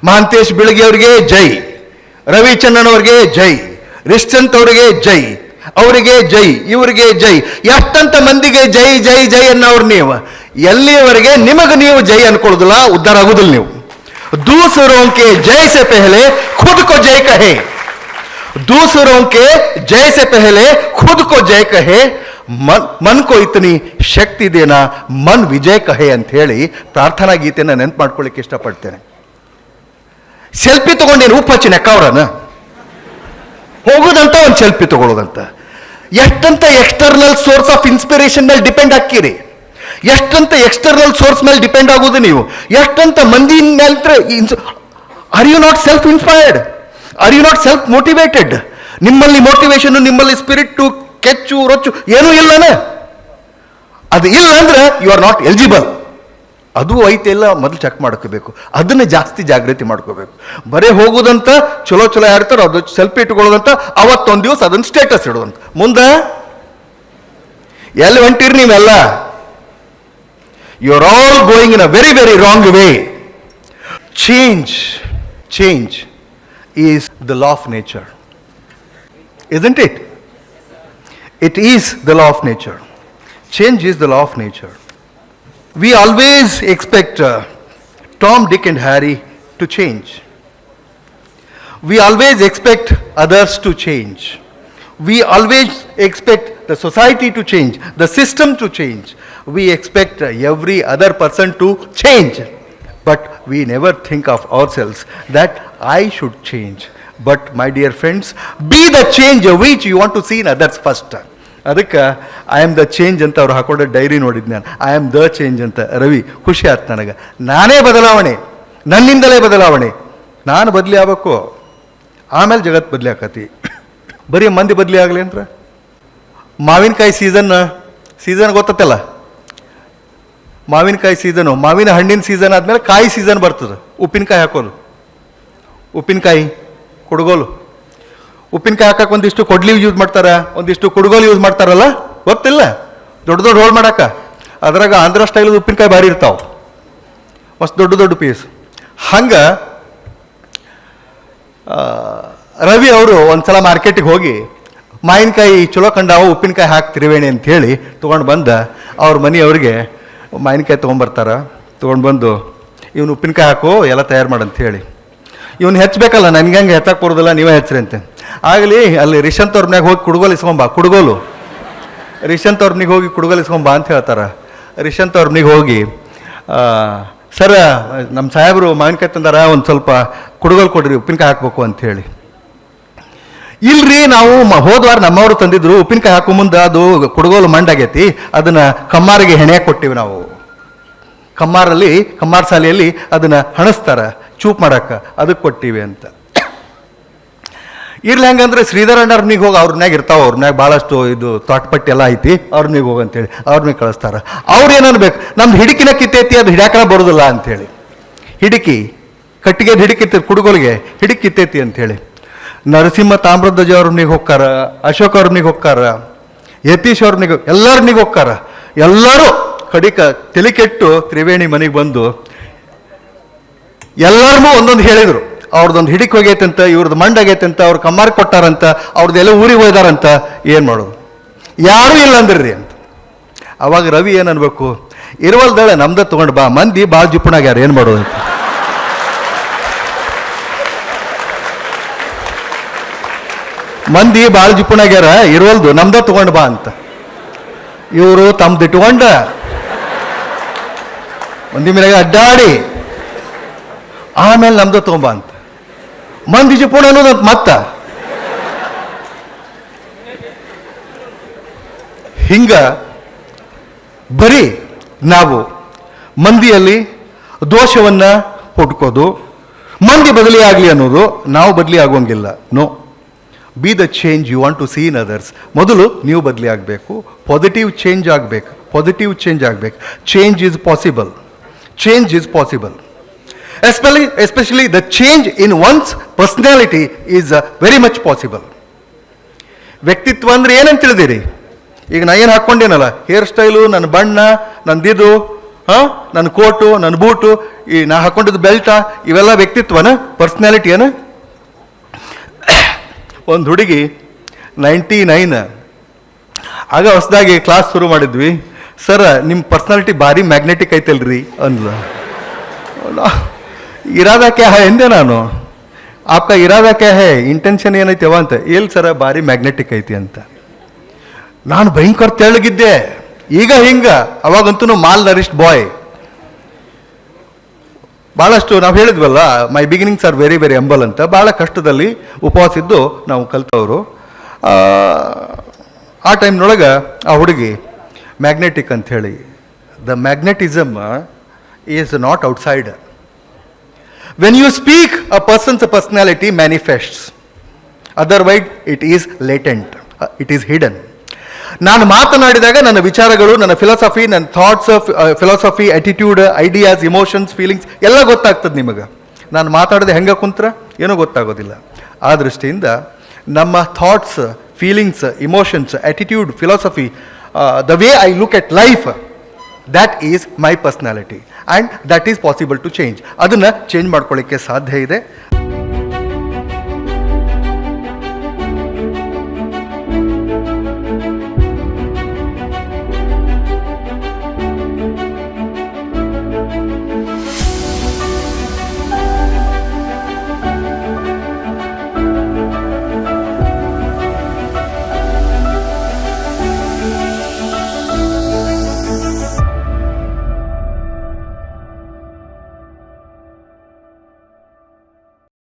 ಮಹಾಂತೇಶ್ ಬಿಳಗಿ ಅವರಿಗೆ ಜೈ, ರವಿಚಂದ್ರನ್ ಅವರಿಗೆ ಜೈ, ರಿಶ್ಚಂತ್ ಅವರಿಗೆ ಜೈ, ಅವರಿಗೆ ಜೈ, ಇವರಿಗೆ ಜೈ. ಎಷ್ಟಂತ ಮಂದಿಗೆ ಜೈ ಜೈ ಜೈ ಅನ್ನೋರು ನೀವು. ಎಲ್ಲಿಯವರೆಗೆ ನಿಮಗೆ ನೀವು ಜೈ ಅನ್ಕೊಳ್ಳೋದಿಲ್ಲ, ಉದ್ಧಾರ ಆಗುದಿಲ್ಲ ನೀವು. दूसरों के जय से पहले खुद को जय कहे, दूसरों के जय से पहले खुद को जय कहे, मन को इतनी ಶಕ್ತಿ ದೇನಾ ಮನ್ ವಿಜಯ್ ಕಹೆ ಅಂತ ಹೇಳಿ ಪ್ರಾರ್ಥನಾ ಗೀತೆಯನ್ನು ನೆನಪು ಮಾಡ್ಕೊಳ್ಳಿಕ್ಕೆ ಇಷ್ಟಪಡ್ತೇನೆ. ಸೆಲ್ಫಿ ತಗೊಂಡೇನು ಉಪ್ಪು ಹಚ್ಚಿ ನೆಕ್ಕವ್ರನ ಹೋಗೋದಂತ ಒಂದು ಸೆಲ್ಫಿ ತಗೊಳ್ಳೋದಂತ. ಎಷ್ಟಂತ ಎಕ್ಸ್ಟರ್ನಲ್ ಸೋರ್ಸ್ ಆಫ್ ಇನ್ಸ್ಪಿರೇಷನ್ ಮೇಲೆ ಡಿಪೆಂಡ್ ಹಾಕಿರಿ, ಎಷ್ಟಂತ ಎಕ್ಸ್ಟರ್ನಲ್ ಸೋರ್ಸ್ ಮೇಲೆ ಡಿಪೆಂಡ್ ಆಗೋದು ನೀವು, ಎಷ್ಟಂತ ಮಂದಿ ಮೇಲೆ. Are you not self inspired? Are you not self motivated? ನಿಮ್ಮಲ್ಲಿ ಮೋಟಿವೇಶನ್, ನಿಮ್ಮಲ್ಲಿ ಸ್ಪಿರಿಟ್, ಕೆಚ್ಚು ರೊಚ್ಚು ಏನೂ ಇಲ್ಲನೇ. ಅದು ಇಲ್ಲ ಅಂದ್ರೆ ಯು ಆರ್ ನಾಟ್ ಎಲಿಜಿಬಲ್. ಅದು ಐತೆ ಇಲ್ಲ ಮೊದಲು ಚೆಕ್ ಮಾಡ್ಕೋಬೇಕು, ಅದನ್ನ ಜಾಸ್ತಿ ಜಾಗೃತಿ ಮಾಡ್ಕೋಬೇಕು. ಬರೀ ಹೋಗೋದಂತ ಚಲೋ ಚಲೋ ಯಾರ್ತಾರೋ ಅದು ಸೆಲ್ಫಿ ಇಟ್ಕೊಳ್ಳೋದಂತ, ಅವತ್ತೊಂದು ದಿವಸ ಅದನ್ನ ಸ್ಟೇಟಸ್ ಇಡೋದಂತ. ಮುಂದೆ ಎಲ್ಲಿ ಹೊಂಟಿರಿ ನೀವೆಲ್ಲ? You are all going in a very, very wrong way. Change is the law of nature. Isn't it? It is the law of nature. Change is the law of nature. We always expect Tom, Dick and Harry to change. We always expect others to change. We always expect the society to change, the system to change. We expect every other person to change. But we never think of ourselves that I should change. But my dear friends, be the change which you want to see in others first. ಅದಕ್ಕೆ I am the change ಅಂತ ಅವ್ರು ಹಾಕೊಂಡ dairy ನೋಡಿದ್ದು ನಾನು. I am the change ಅಂತ. ರವಿ, ಖುಷಿ ಆಯ್ತು ನನಗೆ. ನಾನೇ ಬದಲಾವಣೆ, ನನ್ನಿಂದಲೇ ಬದಲಾವಣೆ. ನಾನು ಬದಲಿ ಆಗಬೇಕು, ಆಮೇಲೆ ಜಗತ್ತು ಬದಲಿ ಆಕತಿ. ಬರೀ ಮಂದಿ ಬದಲಿ ಆಗಲಿ ಅಂದ್ರೆ ಮಾವಿನಕಾಯಿ ಸೀಸನ್ ಗೊತ್ತಲ್ಲ, ಮಾವಿನಕಾಯಿ ಸೀಸನು, ಮಾವಿನ ಹಣ್ಣಿನ ಸೀಸನ್ ಆದಮೇಲೆ ಕಾಯಿ ಸೀಸನ್ ಬರ್ತದೆ. ಉಪ್ಪಿನಕಾಯಿ ಹಾಕೋದು, ಉಪ್ಪಿನಕಾಯಿ ಕುಡುಗೋಲು, ಉಪ್ಪಿನಕಾಯಿ ಹಾಕಕ್ಕೆ ಒಂದಿಷ್ಟು ಕೊಡ್ಲಿ ಯೂಸ್ ಮಾಡ್ತಾರೆ, ಒಂದಿಷ್ಟು ಕುಡುಗೋಲು ಯೂಸ್ ಮಾಡ್ತಾರಲ್ಲ, ಗೊತ್ತಿಲ್ಲ? ದೊಡ್ಡ ದೊಡ್ಡ ಹೋಲ್ ಮಾಡಕ್ಕೆ. ಅದ್ರಾಗ ಆಂಧ್ರ ಸ್ಟೈಲದ ಉಪ್ಪಿನಕಾಯಿ ಭಾರಿ ಇರ್ತಾವೆ, ಮಸ್ತ್ ದೊಡ್ಡ ದೊಡ್ಡ ಪೀಸ್. ಹಂಗೆ ರವಿ ಅವರು ಒಂದ್ಸಲ ಮಾರ್ಕೆಟಿಗೆ ಹೋಗಿ ಮಾವಿನಕಾಯಿ ಚಲೋ ಕಂಡಾವು, ಉಪ್ಪಿನಕಾಯಿ ಹಾಕಿ ತಿರುವೇಣಿ ಅಂತ ಹೇಳಿ ತೊಗೊಂಡು ಬಂದ ಅವ್ರ ಮನೆಯವ್ರಿಗೆ ಮಾವಿನಕಾಯಿ ತೊಗೊಂಬರ್ತಾರೆ. ತೊಗೊಂಡು ಬಂದು ಇವನು ಉಪ್ಪಿನಕಾಯಿ ಹಾಕು ಎಲ್ಲ ತಯಾರು ಮಾಡಂತ ಹೇಳಿ, ಇವನು ಹೆಚ್ಚಬೇಕಲ್ಲ, ನನಗೆ ಹಂಗೆ ಹೆಚ್ಚಕ್ಕೆ ಬರೋದಿಲ್ಲ, ನೀವೇ ಹೆಚ್ಚ್ರಿ ಅಂತ. ಆಗಲಿ ಅಲ್ಲಿ ರಿಷಂತ್ ಅವ್ರ ಮನ್ಯಾಗ ಹೋಗಿ ಕುಡುಗೋಲು ಇಸ್ಕೊಂಬ, ಕುಡುಗೋಲು ರಿಷಂತ್ ಅವ್ರ ಮನೆಗೆ ಹೋಗಿ ಕುಡುಗೋಲು ಇಸ್ಕೊಂಬ ಅಂತ ಹೇಳ್ತಾರೆ. ರಿಷಂತ್ ಅವ್ರ ಮನೆಗೆ ಹೋಗಿ, ಸರ ನಮ್ಮ ಸಾಹೇಬರು ಮಾವಿನಕಾಯಿ ತಂದಾರ, ಒಂದು ಸ್ವಲ್ಪ ಕುಡುಗೋಲು ಕೊಡ್ರಿ, ಉಪ್ಪಿನಕಾಯಿ ಹಾಕ್ಬೇಕು ಅಂತ ಹೇಳಿ. ಇಲ್ರಿ, ನಾವು ಹೋದ್ವಾರ ನಮ್ಮವರು ತಂದಿದ್ರು, ಉಪ್ಪಿನಕಾಯಿ ಹಾಕೋ ಮುಂದೆ ಅದು ಕುಡುಗೋಲು ಮಂಡಾಗೈತಿ, ಅದನ್ನ ಕಮ್ಮಾರಿಗೆ ಹೆಣೆ ಕೊಟ್ಟಿವಿ ನಾವು. ಕಮ್ಮಾರ ಶಾಲೆಯಲ್ಲಿ ಅದನ್ನ ಹಣಸ್ತಾರ ಚೂಪ್ ಮಾಡಕ್ಕ, ಅದಕ್ಕೆ ಕೊಟ್ಟಿವಿ ಅಂತ. ಇರ್ಲಿ ಹಂಗಂದ್ರೆ ಶ್ರೀಧರಣ್ಣವ್ರನಿಗೆ ಹೋಗಿ ಅವ್ರನ್ಯಾಗ ಇರ್ತಾವ, ಅವ್ರನ್ಯಾಗ ಭಾಳಷ್ಟು ಇದು ತೋಟಪಟ್ಟಿ ಎಲ್ಲ ಐತಿ, ಅವ್ರನಿಗೆ ಹೋಗಂತೇಳಿ ಅವ್ರನ್ನೇ ಕಳಿಸ್ತಾರ. ಅವ್ರು ಏನನ್ಬೇಕು, ನಮ್ದು ಹಿಡಿಕಿನ ಕಿತ್ತೈತಿ, ಅದು ಹಿಡ್ಯಾಕನ ಬರೋದಿಲ್ಲ ಅಂಥೇಳಿ. ಹಿಡಿಕಿ ಕಟ್ಟಿಗೆ ಹಿಡಿಕಿತ್ತೈತಿ, ಕುಡುಗೋಲಿಗೆ ಹಿಡಿಕ್ ಕಿತ್ತೈತಿ ಅಂಥೇಳಿ. ನರಸಿಂಹ ತಾಮ್ರಧ್ವಜ ಅವ್ರನಿಗೆ ಹೋಗ್ತಾರ, ಅಶೋಕ್ ಅವ್ರನಿಗೆ ಹೋಗ್ತಾರ, ಯತೀಶ್ ಅವ್ರನಿಗೆ, ಎಲ್ಲರನಿಗೆ ಹೋಗ್ತಾರ. ಎಲ್ಲರೂ ಕಡಿಕ ತಲೆ ಕೆಟ್ಟು ತ್ರಿವೇಣಿ ಮನೆಗೆ ಬಂದು ಎಲ್ಲರಿಗೂ ಒಂದೊಂದು ಹೇಳಿದರು. ಅವ್ರದ್ದೊಂದು ಹಿಡಿಕ್ ಹೋಗೈತಂತ, ಇವ್ರದ್ದು ಮಂಡಾಗೈತಂತ, ಅವ್ರು ಕಮ್ಮಾರ್ ಕೊಟ್ಟಾರಂತ, ಅವ್ರದ್ದೆಲ್ಲ ಊರಿಗೆ ಹೋಯ್ದಾರಂತ. ಏನು ಮಾಡೋದು, ಯಾರೂ ಇಲ್ಲ ಅಂದ್ರಿ ಅಂತ. ಅವಾಗ ರವಿ ಏನು ಅನ್ಬೇಕು, ಇರುವಲ್ದಳೆ ನಮ್ದ ತೊಗೊಂಡು ಬಾ, ಮಂದಿ ಭಾಳ ಜಿಪ್ಪುಣಾಗ್ಯಾರ, ಏನು ಮಾಡೋದು ಅಂತ. ಮಂದಿ ಭಾಳ ಜಿಪ್ಪುಣಾಗ್ಯಾರ, ಇರುವಲ್ದು ನಮ್ದ ತೊಗೊಂಡು ಬಾ ಅಂತ. ಇವರು ತಮ್ದು ಇಟ್ಕೊಂಡ ಮಂದಿ ಮೇಲೆ ಅಡ್ಡಾಡಿ ಆಮೇಲೆ ನಮ್ದ ತೊಗೊಂಬ ಅಂತ. ಮಂದಿ ಜಿಪ್ಪುಣ ಅನ್ನೋದಂತ ಮತ್ತ ಹಿಂಗ ಬರೀ ನಾವು ಮಂದಿಯಲ್ಲಿ ದೋಷವನ್ನ ಹುಡ್ಕೋದು, ಮಂದಿ ಬದಲಿ ಆಗಲಿ ಅನ್ನೋದು, ನಾವು ಬದಲಿ ಆಗೋಂಗಿಲ್ಲ. No, be the change you want to see in others. ಮೊದಲು ನೀವು ಬದಲಿ ಆಗಬೇಕು, ಪಾಸಿಟಿವ್ ಚೇಂಜ್ ಆಗಬೇಕು, ಪಾಸಿಟಿವ್ ಚೇಂಜ್ ಆಗಬೇಕು. Change is possible, change is possible. Especially the change in one's personality is very much possible. ವ್ಯಕ್ತಿತ್ವ ಅಂದ್ರೆ ಏನಂತ ತಿಳಿದಿರಿ? ಈಗ ನಾ ಏನು ಹಾಕ್ಕೊಂಡೇನಲ್ಲ, ಹೇರ್ ಸ್ಟೈಲು, ನನ್ನ ಬಣ್ಣ, ನಂದಿದು, ಹಾಂ, ನನ್ನ ಕೋಟು, ನನ್ನ ಬೂಟು, ಈ ನಾ ಹಾಕೊಂಡಿದ್ದು ಬೆಲ್ಟ, ಇವೆಲ್ಲ ವ್ಯಕ್ತಿತ್ವನ, ಪರ್ಸ್ನಾಲಿಟಿಯನ? ಒಂದು ಹುಡುಗಿ 99 ಆಗ ಹೊಸದಾಗಿ ಕ್ಲಾಸ್ ಶುರು ಮಾಡಿದ್ವಿ. ಸರ್, ನಿಮ್ಮ ಪರ್ಸ್ನಾಲಿಟಿ ಭಾರಿ ಮ್ಯಾಗ್ನೆಟಿಕ್ ಐತಲ್ರಿ ಅಂದ್ಲ. ಇರಾದ ಕ್ಯಾ ಹೈ ಎಂದೆ ನಾನು. ಆಪ್ಕ ಇರಾದ ಕ್ಯಾ ಹೈ, ಇಂಟೆನ್ಷನ್ ಏನೈತೆವ ಅಂತ. ಎಲ್ಲಿ ಸರ, ಭಾರಿ ಮ್ಯಾಗ್ನೆಟಿಕ್ ಐತಿ ಅಂತ. ನಾನು ಭಯಂಕರ ತೆಳ್ಳಗಿದ್ದೆ. ಈಗ ಹಿಂಗ, ಅವಾಗಂತೂ ಮಾಲ್ ನರಿಷ್ಡ್ ಬಾಯ್. ಭಾಳಷ್ಟು ನಾವು ಹೇಳಿದ್ವಲ್ಲ, ಮೈ ಬಿಗಿನಿಂಗ್ಸ್ ಆರ್ ವೆರಿ ವೆರಿ ಎಂಬಲ್ ಅಂತ. ಭಾಳ ಕಷ್ಟದಲ್ಲಿ ಉಪವಾಸ ಇದ್ದು ನಾವು ಕಲ್ತವರು. ಆ ಟೈಮ್ನೊಳಗೆ ಆ ಹುಡುಗಿ ಮ್ಯಾಗ್ನೆಟಿಕ್ ಅಂಥೇಳಿ. The magnetism is not outside. When you speak, a person's personality manifests. Otherwise it is latent, it is hidden. ನಾನು ಮಾತನಾಡಿದಾಗ ನನ್ನ ವಿಚಾರಗಳು, ನನ್ನ ಫಿಲಾಸಫಿ, ನನ್ನ thoughts, philosophy, attitude, ideas, emotions, feelings ಎಲ್ಲ ಗೊತ್ತಾಗ್ತದೆ ನಿಮಗೆ. ನಾನು ಮಾತಾಡೋದು ಹೆಂಗೆ ಕುಂತ್ರ ಏನೂ ಗೊತ್ತಾಗೋದಿಲ್ಲ. ಆ ದೃಷ್ಟಿಯಿಂದ ನಮ್ಮ thoughts, feelings, emotions, attitude, philosophy, the way I look at life, that is my personality and that is possible to change. ಅದನ್ನು ಚೇಂಜ್ ಮಾಡ್ಕೊಳ್ಳಿಕ್ಕೆ ಸಾಧ್ಯ ಇದೆ.